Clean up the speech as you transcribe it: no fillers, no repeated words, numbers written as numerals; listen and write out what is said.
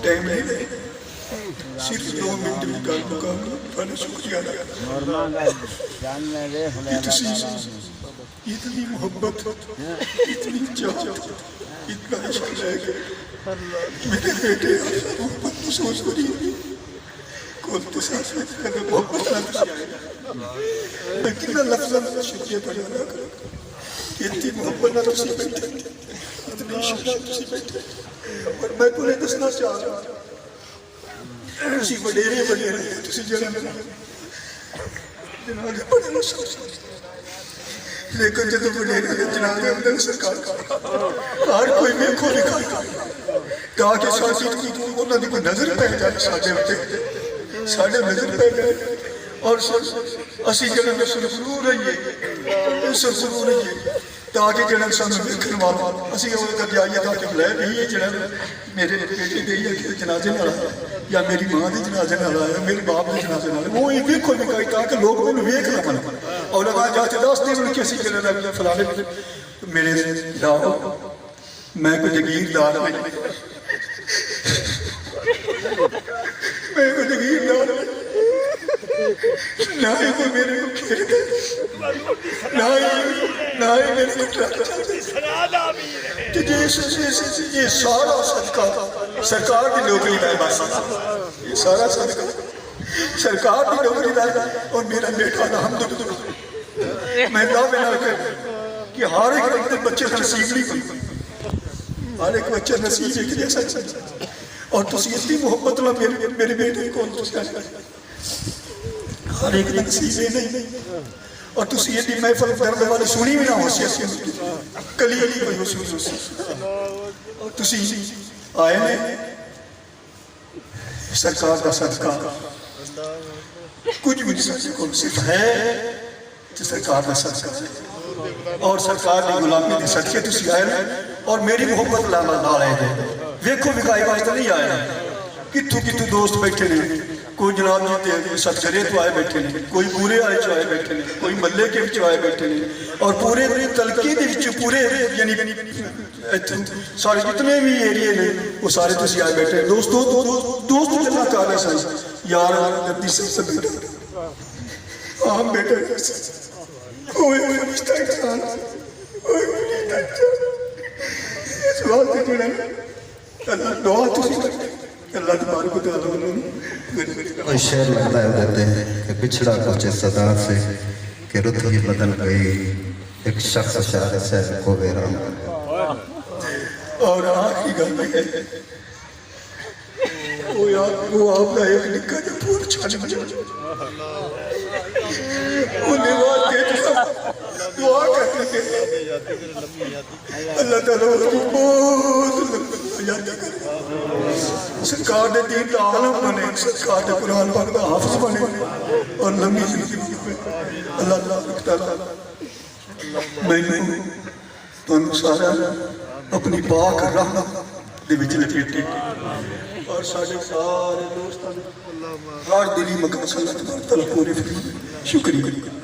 time نہیں لے صرف 2 منٹ میں گل مکا کے تھوڑا شکریہ ادا اتنی محبت اتنی چاہت اتنا عشق لے کے میرے بیٹے محبت محسوس کری کولتے ساتھ میں محبت نہ میں کتنا لفظہ میں شکریہ پڑھا ادا کروں اتنی محبت نہ تسی بیٹھے اتنی عشق نہ تسی بیٹھے اور میں تمہیں دسنا چاہ رہا ہوں تسی وڈیرے وڈیرے تسی جنازے پڑھے نہ سکتے لیکن جب وڈیرے جنازے اندر سرکار ہر کوئی ویکھو لکھا تاکہ ساتھی انہوں نے کوئی نظر پہ جائے ساڑھے نظر پہ جائے اور اسی جنازے سرور رہیے سرور رہیے تاکہ جنازے سامنے دیکھنے والا اسی وہ کر جائیے تاکہ بلائے بھی یہ جنازے میرے بیٹے دے جنازے نہ رہا یا میری ماں دی جنازے نہ رہا یا میرے باپ دی جنازے نہ رہا وہ یہ دیکھو نکائی تاکہ لوگ انہوں ویکھ نہ پڑھا اور لگا جاتے دس دن ان کی اسی جنازے فلانے میرے داؤ میں کوئی جگیر دار میں کوئی جگیر دار نہ ہی کوئی میرے کو کھیل دے نہ ہی میرے کو ٹراتا کہ یہ سارا صدقہ سرکار کی نوکری دائے بس یہ سارا صدقہ سرکار کی نوکری دائے اور میرا بیٹا الحمدللہ میں دعوے نہ کر کہ ہر ایک وقت بچے نصیب نہیں کوئی ہر ایک بچے نصیب ایک جیسا اور تسی اتنی محبت اللہ میرے بیٹے کو ہر ایک نصیب نہیں اور تسی اتنی محفل درد والے سنی بھی نہ ہو سی کلی کوئی حسوس ہو سی اور تسی آئے نے سرکار کا صدقہ کچھ بھی نہیں سکتے کون صرف ہے تو سرکار کا صدقہ اور سرکار نے غلامی دے صدقے تسی آئے نے اور میری محبت لامل نہ آئے دے ویکھو بکائی واسطہ نہیں آئے کتھو دوست بیٹھے نے کوئی جناب جیتے ہیں ستگرے تو آئے بیٹھے نے کوئی پورے آئے چو آئے بیٹھے نے کوئی ملے کے بچو آئے بیٹھے نے اور پورے تلقی دے بچو پورے یعنی سارے جتنے بھی ایریے نے وہ سارے تسی آئے بیٹھے ہیں دوست جلنا کار ہے سائز یار گردی سے بیٹھے ہم بیٹھے کوئی مجھتا انسان کوئی مجھتا انسان اس بات سے جڑا اللہ دعا تسی کرتے اللہ تبارک و تعالیٰ کوئی شعر لگتا ہے کہتے ہیں کہ بچھڑا پہنچے صدا سے کہ رت ہی بدل گئی ایک شخص شاہ سے کو ویران اور آخری گل میں کہتے ہیں وہ آپ کا ایک نکا جو پور چھانے مجھے وہ نواز کے دعا کرتے ہیں اللہ تعالیٰ اس کو بہت یاد کرے سرکار دے دین کا عالم بنے سرکار دے قرآن پاک کا حافظ بنے اور لمبی زندگی میں اللہ تعالیٰ میں نے تو سارا اپنی پاک رحمت دے وچ لپیٹے اور سارے دوستاں ہر دلی مقام صلی اللہ علیہ وسلم پوری شکریہ